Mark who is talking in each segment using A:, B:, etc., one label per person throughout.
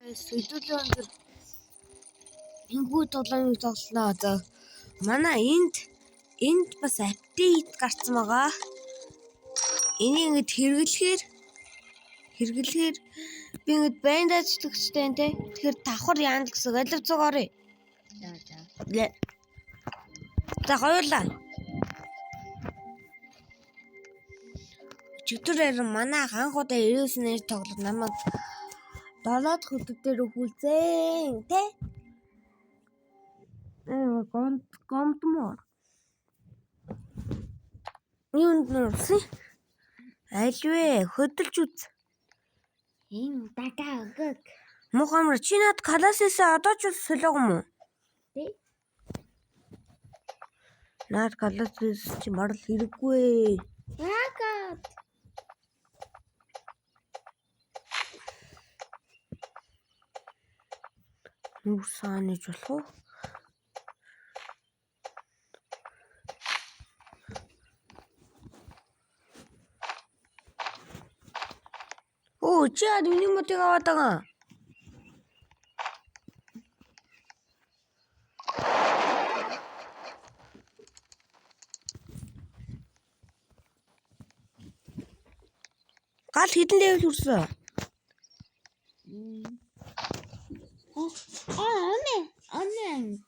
A: Сэдвүүлийн өндөр ингүү тоглоомыг тоглосноо. Одоо манай энд бас апдейт гарсан байгаа. Энийг ингэж хэрэглэхээр би ингэж бандажлагчтай энэ тэ. Тэгэхээр давхар яана гэсэн олив орё. За хоёулаа. Чөтөр манай анх удаа 99-ээр тоглох намайг 7 дахь өдөр дээр өгүүлзээ тэ. Гомдмоор. Юунд нэрсэн? Альвэ хөдөлж үз.
B: Ийм дага өгөг.
A: Мухаммад чи над каласээсээ одоо ч солиог юм уу?
B: Тий.
A: Над каласээс чи марл хэрэггүй.
B: Яагаад?
A: Юу саанаж болох уу? Оо, чи яа миний мотыг аваад байгаа? Гал хэдэн левел хүрсэн?
B: Анги.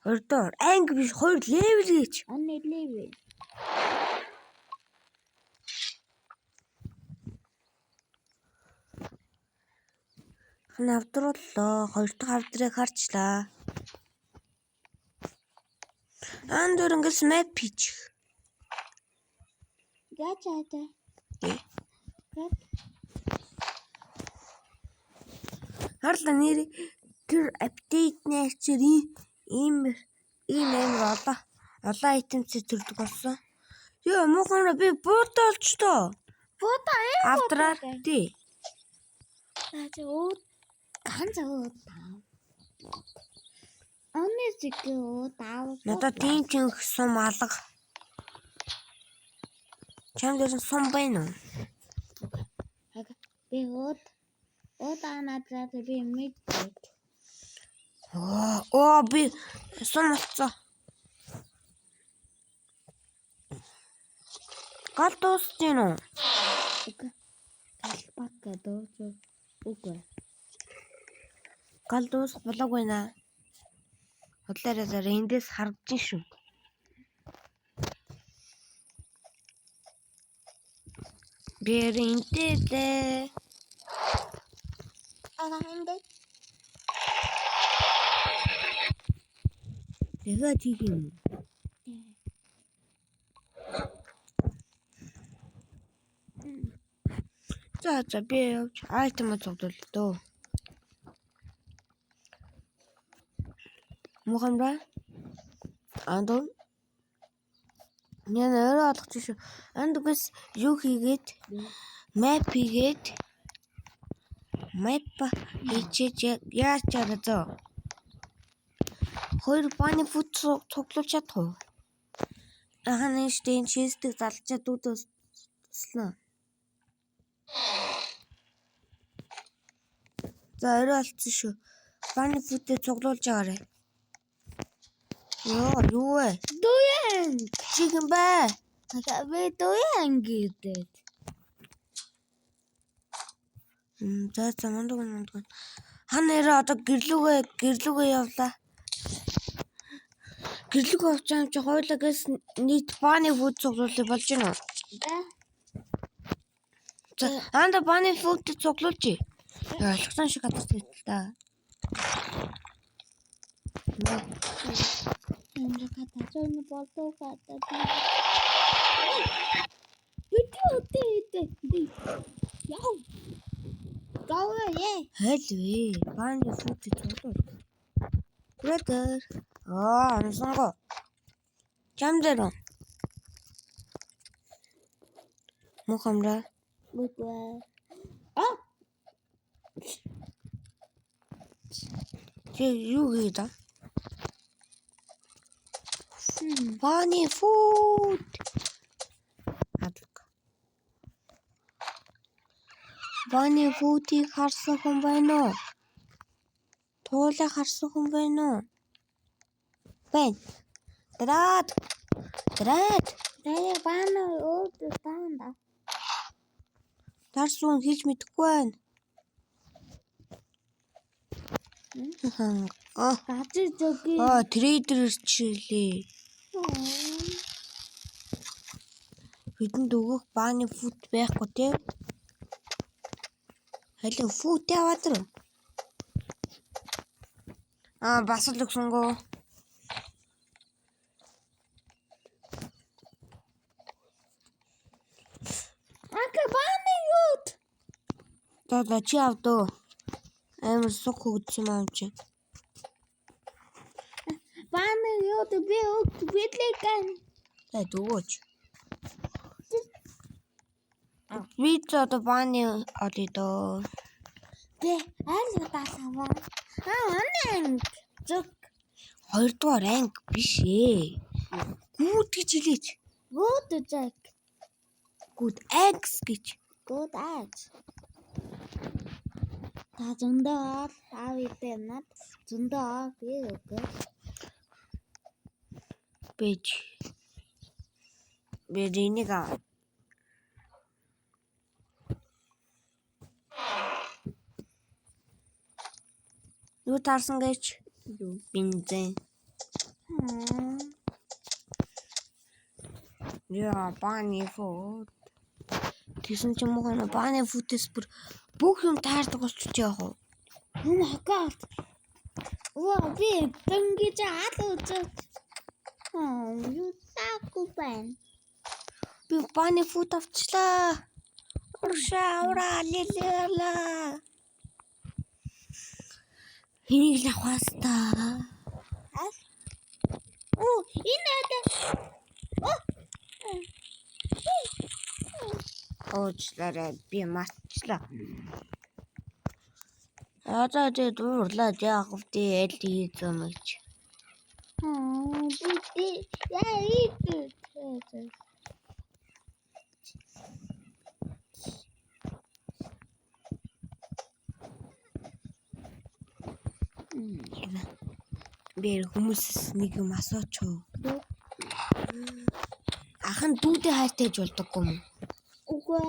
A: 2 доор. Анги биш 2 левел гэж.
B: Анги левел.
A: Навдрууллаа. 2 дахь авдрыг харчлаа. Андур ингээс мэп хийчих.
B: Гачаата.
A: Харла нэр тэр апдейт нэрчээр ийм олон айтемцээ төрдөг болсон. Йоо муухай би буутай олчтоо.
B: Буута
A: Авдраар тий.
B: оо ганц оо тав. Анги зикөө тав.
A: Надад тийм ч сум алга. Чамд сум байна уу?
B: Би Одаанаатраа би мэддэг.
A: Оо би сум олцоо. Гал дуусчихэв үү?
B: Галбака дөөж үгүй.
A: Гал дуусах болоогүй наа. Хотлоороо зараа эндээс харагдаж шүү. Бэр интээ.
B: Анги.
A: Ягаад тийм юм? За би явж айтем цогдвол дөө. Мухаммад андуу яна өөрөө олгоч шүү. Андгээс юу хийгээд мэп хийгээд мэп хийчээж яаж чараа зөө. 2 баны фут цуглуулж чадах уу? Ахны штейн чистэг залчаад дүүдэслээ. За өөрөө олцсон шүү. Баны футээ цуглуулж агаарай. Юу вэ?
B: Дуян.
A: Чигэн бай.
B: Би дуян гэдэг.
A: За мандаг. Ханаа одоо гэрлүүгээ явлаа. Гэрлэг авч юм чи хоёулагаас нийт баны фут цуглуулах болж байна уу? За анда баны фут цуглуулж. Ойлгосон шиг гадартай л та.
B: Энд катацон болтоо катаа. Битүү. Яа. Гаавэ.
A: Хэлвэ. Баны фут цуглуул. Грэдэр. Ансанго. Чамдэр. Мухаммад.
B: Үгүй.
A: Чи юу хийдэг? Баны фут. Баны футыг харсан хүн байна уу? Туулаа харсан хүн байна уу? Байна. Дараад.
B: Тэгээ баана өөд таанда.
A: Тарсан хийж мэдэхгүй байна.
B: Гажи зөги.
A: Трейдер ирчлээ. Бидэнд өгөх бааны фут байхгүй те. Халин фут яваад руу. Бас л өгсөнгөө.
B: Баана юут.
A: За чи авдөө. Амар сух хөгдсөн юм чи.
B: Баана юут би өгт бидлээ гэн.
A: Дөгөөч. Би ч одоо бааны олё доо.
B: Бэ аль таасава. Анаа зүг.
A: 2 дугаар анги биш ээ. Гүүд гэж хэлээч.
B: Гүүд зүг.
A: Гүүд X гэж.
B: Гүүд аж. Та зөндөө авитээ над зөндөө би өгөө.
A: Бэж. Бэжинийг аа. Юу таарсан гэж? Бензин. Яа, бааны фут. Тэсэн ч юм уу бааны футээс бүх юм таардаг болчих яах вэ?
B: Oh my god. Би тэнгиж хаалт үзэж. Юу таахгүй байна.
A: Би бааны фут авчлаа. Уршаа лилэла. Энийг л авахаас та.
B: Энэ
A: Оочлаарай би марчлаа. Одоо дуурлаа яах вэ? Аль хийсэн мэж.
B: би яа ийт.
A: Би хүмүүсээс нэг юм асууч уу? Ахан дүүтэй хайртайж болдоггүй юм уу?
B: Үгүй.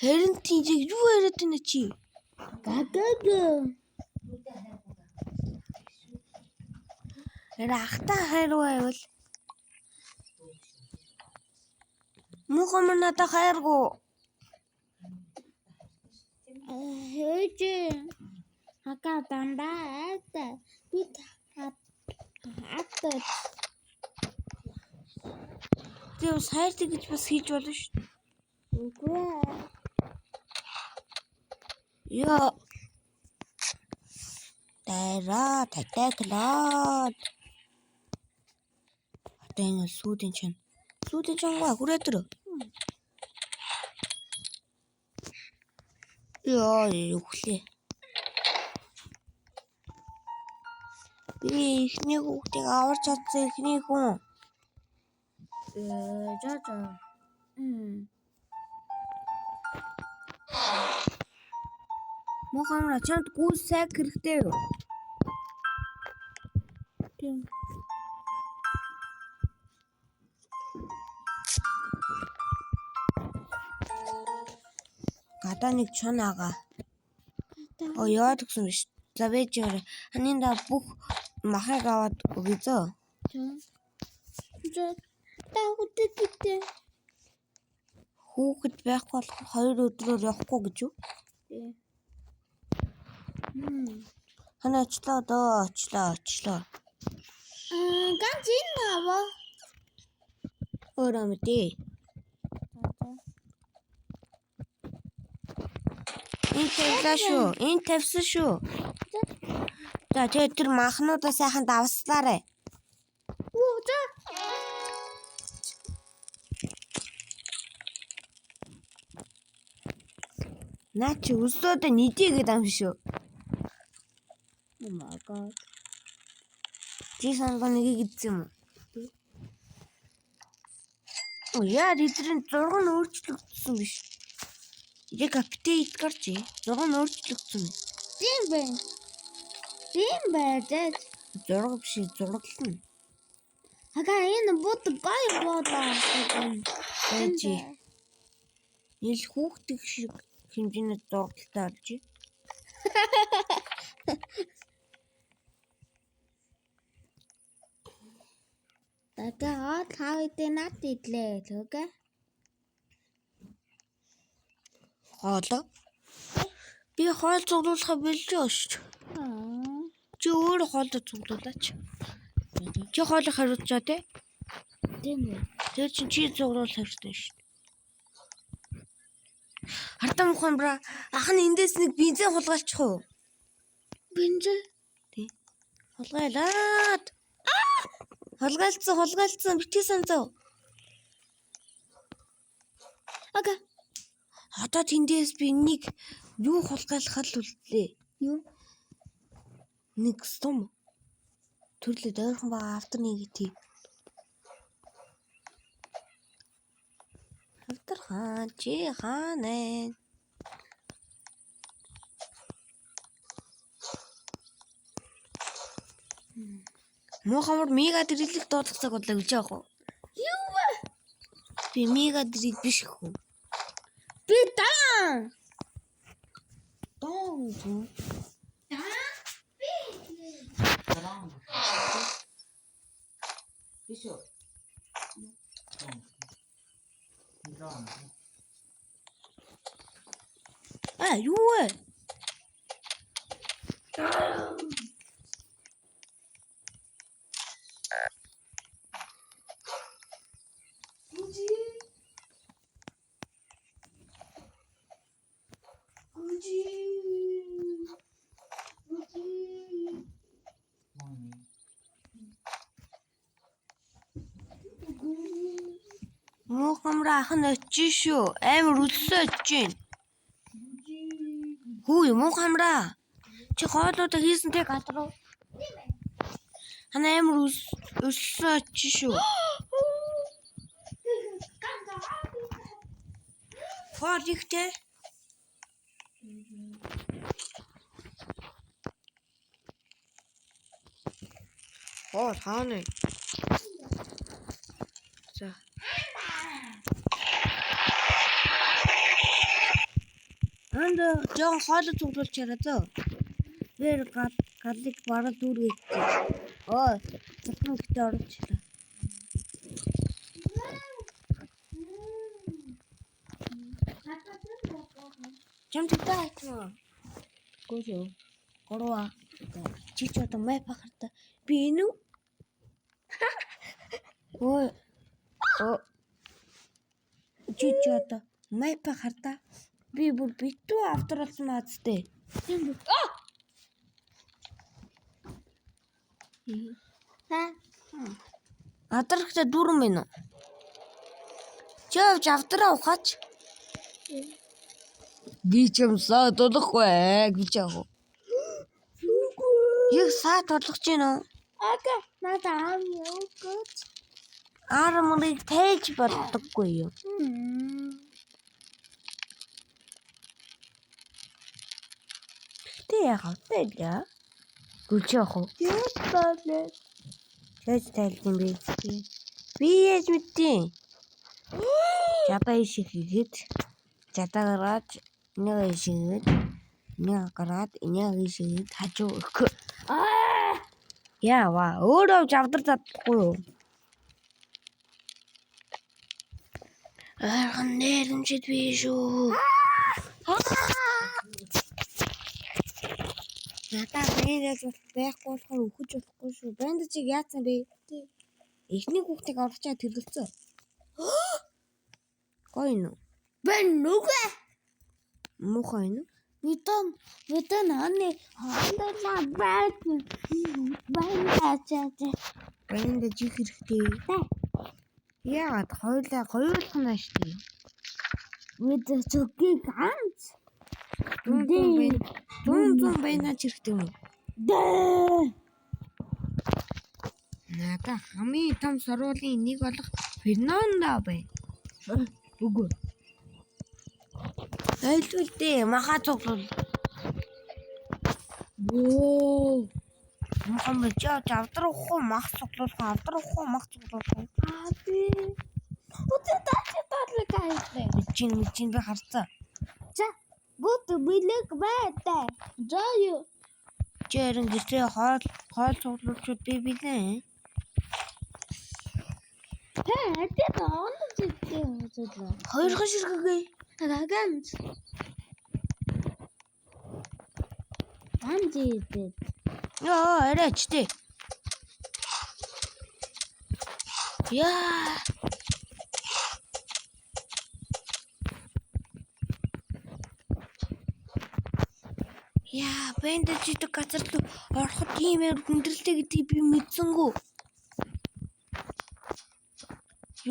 A: Харин тийм юу яриад байна чи?
B: Гагаг.
A: Ахтай хайруу байвал мухам надад хайргуу.
B: Хөөж. Хака дандаа бид хатад.
A: Тийм хайртай гэж бас хийж болно шүү.
B: Үгүй.
A: Яа. Татаглаад. Атэн сүүдэн чинь. Сүүдэн чанга хүрээдэр. Яа, өглөө. Би ихний хүүхдийг аварч чадсан ихний хүн.
B: Жаа.
A: Мохамра чамд гүйс сайг хэрэгтэй юу?
B: Тийм.
A: Гадаа нэг чон агаа. Яад гэсэн биш. За байж яваа. Ханинда бүх махыг аваад өгье зөө.
B: За. Тагуудтай гэдэг.
A: Хүүхэд байхгүй болохоор 2 өдрөөр явахгүй гэж юу?
B: Тийм.
A: Хана очлоо.
B: Ганц энэ аваа.
A: Өөрөө мэдээ. Энэ тавьсан шүү. За тэгээд тэр махнуудаа сайхан давслаарай.
B: За.
A: Наа чи өсөөдөө нийтийгээд ам шүү.
B: Oh my god.
A: Чи санаа нэг идсэн юм уу? Яа, эдрийн 6 нь өөрчлөгдсөн биш. Яг апдейт гарч 6 нь өөрчлөгдсөн.
B: Тийм байж.
A: Зураг биш зураглал нь.
B: Хага энэ бот гой болоо.
A: Байж. Ил хүүхдик шиг хэмжээний зурагтай орж.
B: Тага хавьдээ над идлээ лүгэ.
A: Хоолоо. Би хоол цуглуулахаа бэлжээ шүү. Чи өөр хоолоо цуглуулаач. Чи хоолыг хариуцчаа те?
B: Тийм үү.
A: Тэр чи цуглуулах хэрэгтэй шүү. Хартаа мухан бра ах нь эндээс нэг бензин хулгайлчих уу?
B: Бензин.
A: Тий. Хулгайлаад. Хулгайлцсан битгий санзав.
B: Ага.
A: Одоо тэндээс би нэг юу хулгайлах л үлдлээ.
B: Юу?
A: Нэг стом. Төрлөө дойрхон байгаа автар нэг тий. Автар хаан чи хаанаа? Мохамор мега дрилийг дуудах цаг бодлоо гэж яах вэ?
B: Юу вэ?
A: Би мега дрил биш хөө.
B: Би дан.
A: Доо. Бишо. Юу вэ? Мохамра ах нь очиж шүү. Амар үлсээ очиж. Хүү Мохамра. Чи хоолоодоо хийсэн тэг гадруу. Хана амар үлсээ очиж шүү. Хоол ихтэй. Хоол хаана? За. Анд жоо хоол цуглуулж чараа зөө. Дээр галыг бараа дүүргэж. Ой, цэцэн ихтэй орчихлаа. Чамд таатмаа. Гojoo. Гороо. Чи ч одоо май пахарта. Би энэ үү? Ой. Чи ч одоо май пахарта. Би бүр битүү авторалсан маадтэй.
B: Тийм үү.
A: Адрахта дүүрэн байна уу? Чи авч авдраа ухаач. Би ч юм саа толохгүй гэж яах вэ? Яг саа толгож гинөө.
B: Ага, надаа юу гэж?
A: Армыг тээж болдоггүй юу? Тэ яах вэ? Гүлж яах вэ?
B: Яагаад?
A: Чэс тайлсан би. Би яаж мэдтий? Жадаа ишиг хийгээд жадаагаад нэг ишигээд нэг гараад нэг ишигээд хажуу өгөх. Яава өөрөө авдар татахгүй юу? Архан нэрэмжид би шүү. Надаа нэрэж байхгүй болохоор өгөж болохгүй шүү. Банд чиг яатсан бэ? Эхний хүүхдийг орчоо тэрлэлцээ. Гоё юу?
B: Бэн нүгэ.
A: Мухай юу?
B: Видэн аны хоолойла бат.
A: Банд жиг хэрэгтэй. Яагаад хоёулаа гоёулах нь штий.
B: Видэн чөгийг ганц.
A: Зүүн байна ч хэрэгтэй юм.
B: Дээ.
A: Надаа хамгийн том сургуулийн нэг болох Фернандо бай.
B: Үгүй.
A: Айлтгүй маха цуглуул.
B: Оо.
A: Мохомд авдрахгүй мах цуглуулах.
B: Аби. Өтөө таалаг гайхлаа.
A: Мичин би харцаа.
B: За, гот билэг байтаа. Заяа.
A: Чэрэн гэртээ хоол цуглуулчуд би билээ.
B: Тэгээд он зүйтэй хөөжлөө.
A: Хоёрхан ширхэгэй.
B: Ганц. Анжитэй.
A: Яа, арайч тий. Яа. Яа, бэндэж идэх газар руу ороход иймэр хүндрэлтэй гэдгийг би мэдсэнгүү.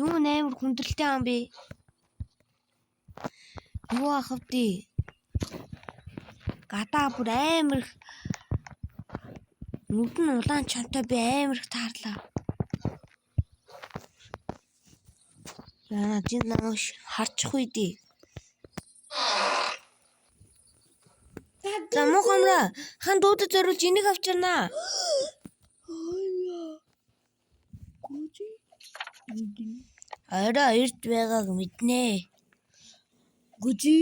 A: Юу нээр хүндрэлтэй юм бэ? Юу ахав тий? Гадаа бүр амар их нүд нь улаан чантай би амар их таарлаа. Яа, жин намайг харчих үе дээ. За мохомроо хан дуудад зориулж энийг авчирнаа. Араа эрт байгааг мэднэ.
B: Гүжи.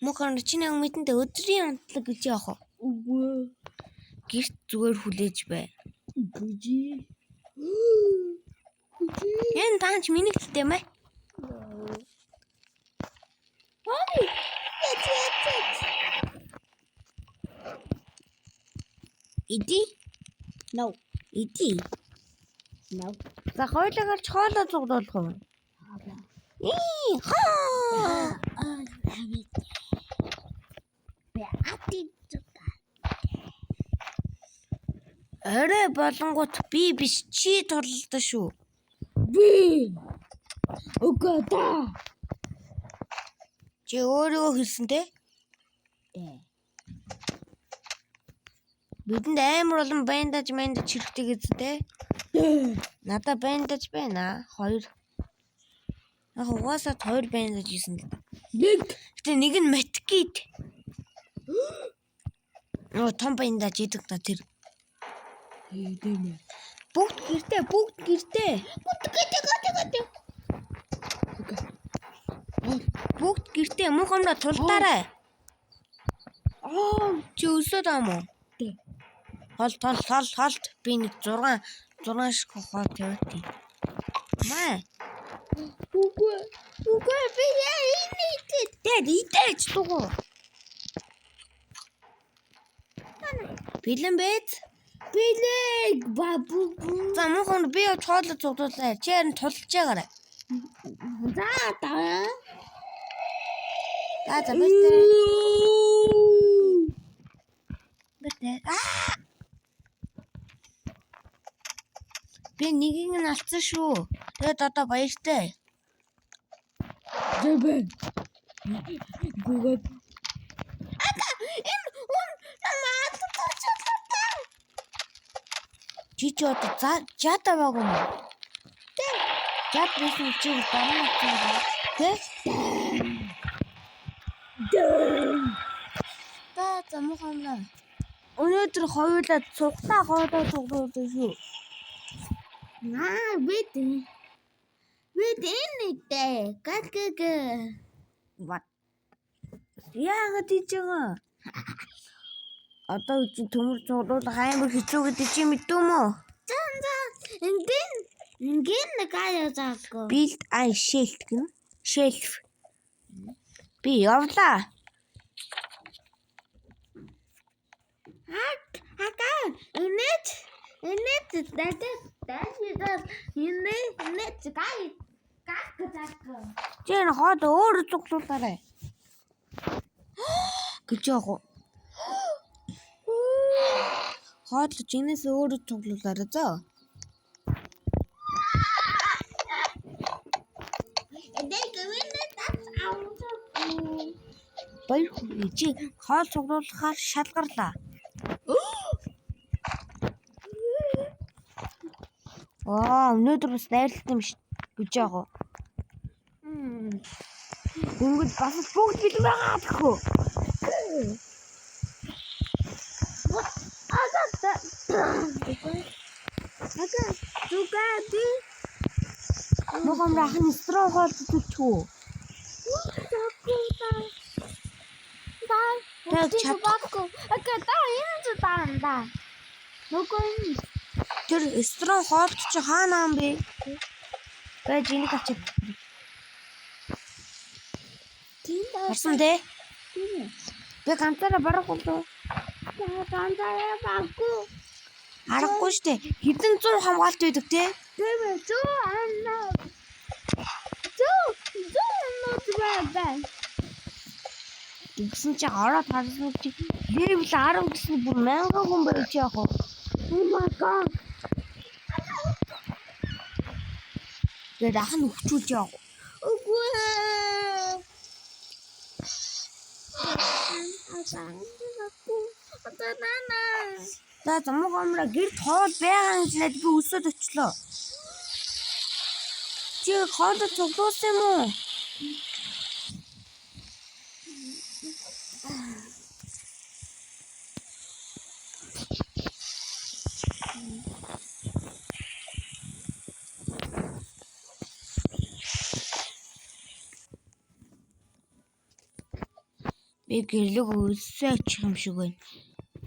A: Мохомроо чи нэг мэдэнтэй өдрийн унтлаг гэж яах вэ?
B: Үгүй.
A: Гэрт зүгээр хүлээж бай.
B: Гүжи.
A: Энэ таанч миний гэлтэй мэ.
B: Ой.
A: Иди.
B: No.
A: Иди.
B: No.
A: За хойлоогоор хоолоо цуглуулах юм. Хаа. Арай болонгот би биш чи торлолтой шүү.
B: Би. Үгүй та.
A: Чи өөрөө хэлсэн те? Бидэнд амар олон бандаж хэрэгтэй гэсэн те? Надаа бандаж байна. 2. Яг угаасаа 2 бандаж хийсэн л да. Гэтэ нэг нь маткит. Том бандаж идэг та тэр. Бүгд гэртээ. Бүгд гэртээ мохомроо тултаарай. Чи өсөд ам уу?
B: Тий.
A: Холт би нэг 6 шиг хоо тавьтий. Маа.
B: Үгүй би инээтэй.
A: Дээд идэж дугу. Бэлэн бэд.
B: Билэг бабу.
A: За мохомроо би хоолоо цуглуулаа. Чи харин тулж байгаарай.
B: За таа.
A: За бэтэ. Би нэгийг нь алдсан шүү. Тэгээд одоо баяртай.
B: Зэвэн. Гүгөө.
A: Чи одоо жата баг юм уу? Тэг. Жат бисэн чи дараа нь тэг. За мохомроо. Өнөөдөр хоёулаа цуглаа хоолоо цуглуулсан шүү.
B: Бид инээтэй. Гаг.
A: What? Яагаад тийж байгаа? Одоо чи төмөр цуглуулах амар хэцүү гэдэг чи мэдв юм уу?
B: За. Ингийн гаяа заагүй.
A: Build a shelf гэнэ. Shelf. Би явлаа.
B: Инээч
A: Чи энэ хоод өөр цуглуулаарай. Гэж яах вэ? Хоод чинээс өөр цуглуулаарай зөө. Баяр хүргэе. Чи хоол цуглуулахаар шалгарлаа. Өнөөдөр бас найрлалт юм гэж яах вэ? Дөнгөж бас бүгд бэлэн байгаа гэхүү. Мохомра хан строо хоолцчихгүй. Так чадахгүй. Тэр строо хоолцч хаана юм бэ? Байж энийг авчид. Харсан дээ. Би ганцаараа барахгүй л дөө. Аргагүй штэ. Хэдэн 100 хамгаалт байдаг те? Тэгсэн чи ороод харсан чи level 10 гэсэн бүр 1000 хүн байж яах вэ? Oh my god. Тэгээд ахын өгчүүлж яах вэ?
B: Үгүй.
A: За замгамра гэрт хоол байгаа гэж над би өсөд очлоо. Чи хоолой цуглуулсан юм уу? Би гэрлэг өсөж юм шиг байна.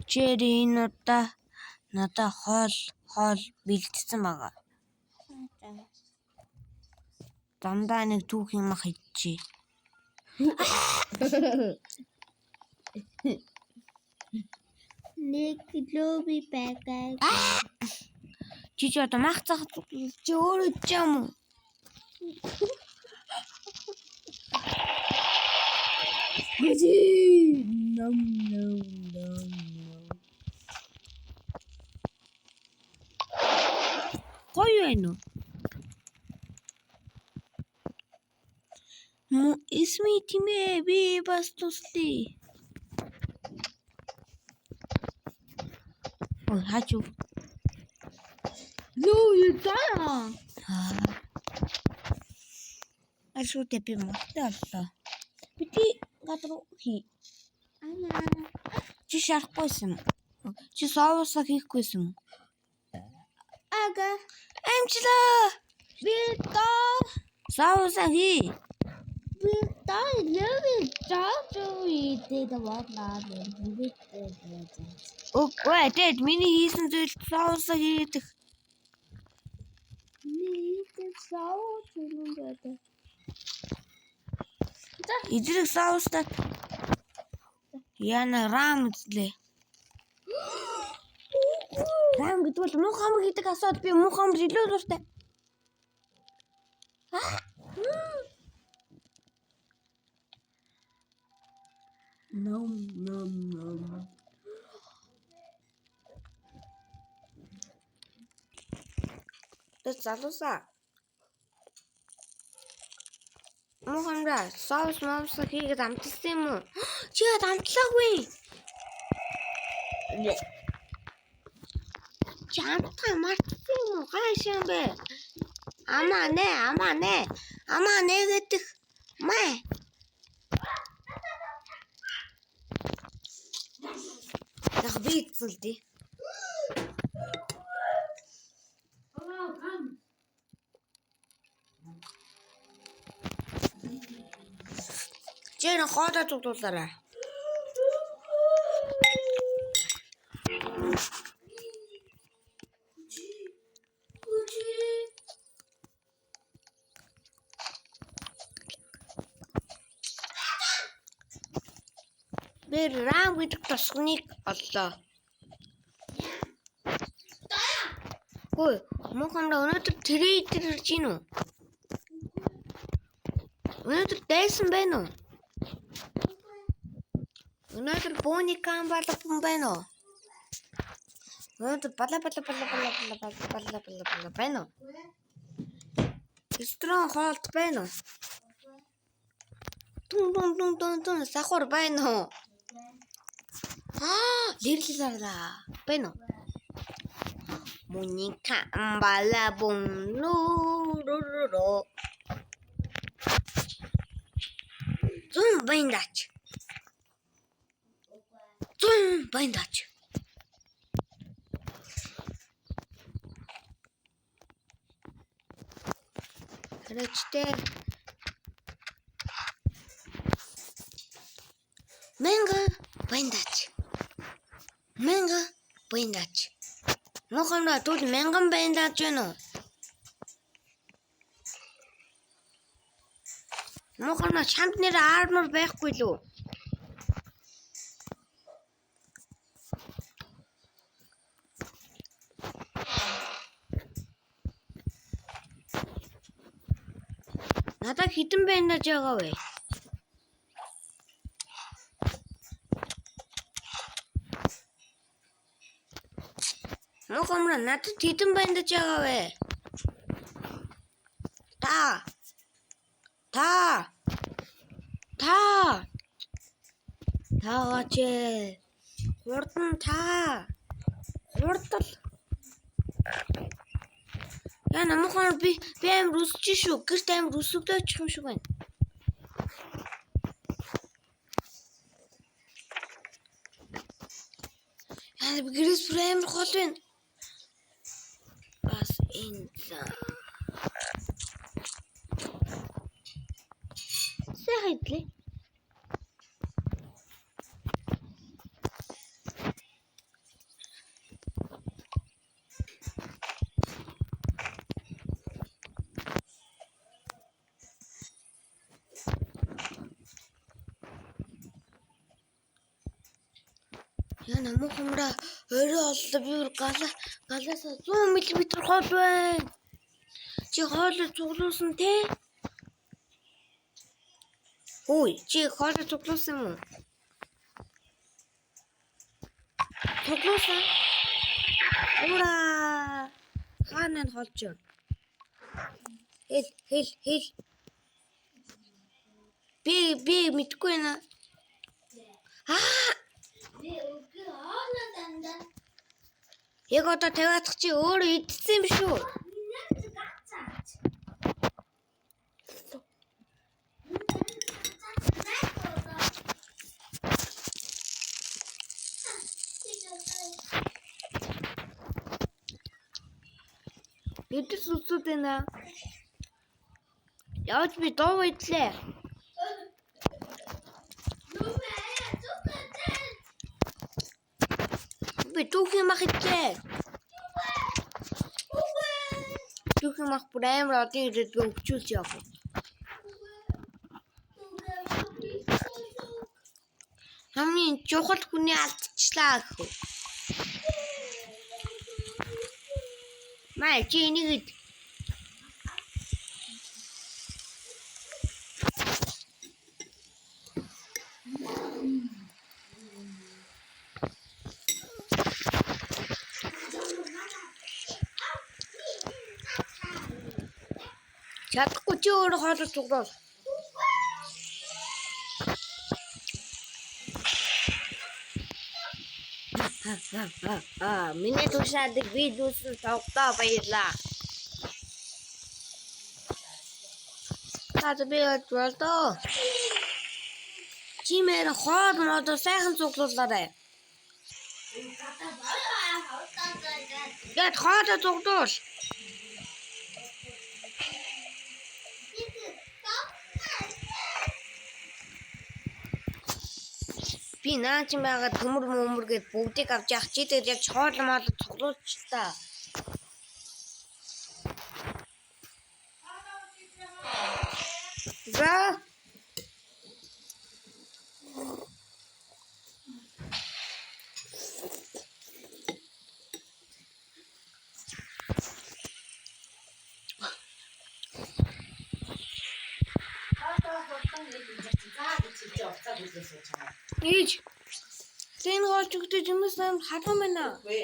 A: Чири энэ удаа надаа хоол бэлдсэн байгаа. Дандаа нэг түүх юм хийчихье.
B: Нэг лоби байгаа.
A: Чи ч одоо мах цах чи өөрөө ч юм уу? Nom. Гоё байна уу? Ismi тимээ би бас туслая. Ой, хачу.
B: Юу яа?
A: Ашгүй би мохтой боллоо. Бити гадруу хий. Чи шарахгүйсэн юм. Чи соовсоо хийхгүйсэн юм.
B: Ага.
A: Амчлаа.
B: Би тоо.
A: Соовсоо хий.
B: Би тоо лови жоо идээд болоо.
A: Үгүй тэд миний хийсэн зүйл соовсоо хийдэг. Идрэг соустай. Яна рам үзлээ. Рам гэдэг бол мух хамр гэдэг асууд би мух хамр илүү дуртай. Nom. Тэд залуусаа. Мохамра соус хийгээд амтсан юм уу? Чи яд амтлаагүй. Чи амтгаа мартсан юм уу? Хааш юм бэ? Амаа нэ гэдэг. Май. Яг би эцэлдээ. Чэна хоолой цуглуулаарай. Би рам гэдэг тосгоныг оллоо. Хөөе, мохомра өнөөдөр трейдер ирж гин үү? Өнөөдөр дайсан байна уу? Өнөөдөр бууны камбалапун байна уу? Өнөөдөр бала байна уу? Ресторан хоолт байна уу? Тун сахар байна уу? Лирлэлаа байна уу? Бууны камбалапун нуруруру. 100 баяндаач. 100 баяндаач. Харагчтай. 1000 баяндаач. 1000 баяндаач. Мохомна тут 1000 баяндаач гэнэ үү? Мохомна чамд нэр армор байхгүй лүү? Надад хитэн баяндаач байгаа вэ? Мохомна надад хитэн баяндаач байгаа вэ? Таагач ээ. Хурдан та. Хурдал. Яна мохомна би амар үсэж шүү. Гэрт амар үсгдэж юм шиг байна. Яна би гэрээс бүр амар гол байна. Бас энэ Сэхэдлээ. Яна мохомра өрөө оллоо би галаас 100 мм хоол байна. Чи хоолыг цуглуулсан те? Ой, чи хоолыг цуглуулсан юм уу? Цуглуулсан? Ура! Хаана нь холж юм? Хэл. Би мэдгүй байна. Яг одоо тавиадах чи өөрөө идсэн юм шүү. Эдс үсүүд байна. Яаж би доо идлээ. Би түүхэн мах идлээ. Түүхэн мах бүр амар одын ирээд би өвчүүлж явах. Хамгийн чухал хүний алдчихлаа гэхүү. Май чи энийг чадахгүй чи өөрөө хоолой цуглуул. Миний тушаад видеосын тогтоо баярлаа. Таад би болдоо. Чимээр хоол модо сайхан цуглуулаарай. Яд хоолой цуглуул. Би наач байгаа төмөр гэд бүгдийг авч явах чи тэгээд яг хоол мол цуглуулч та. За Ээж тэн гоолч өгдөж юмс нам хатан байна.
C: Вэ?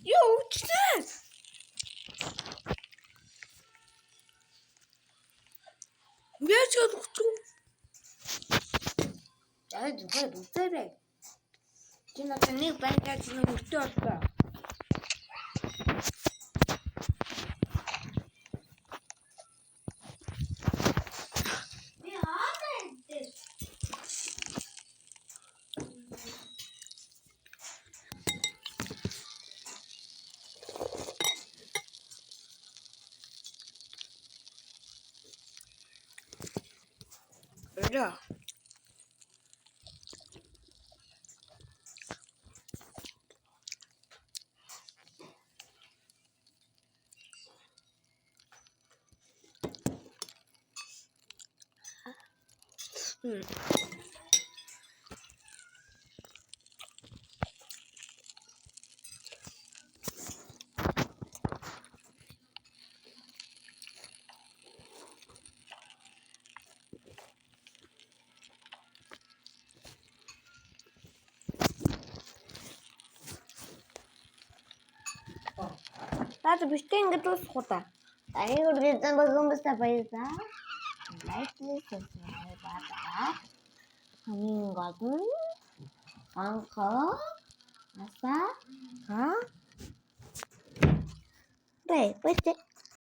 A: Юу үчтэй? Яаж чадахгүй? Яа зүгээр үтээрэй. Чи надад нэг банкаж нэг өртөө болтоо.
B: Би хаана энэ?
A: Ora. Таад биштэй ингэж дуусах та. Таны үргэлжлэн багомстай баярлаа. Лайклик хийсэн баа. Хамгийн гол нь анхаа аса ха. Бай, бай.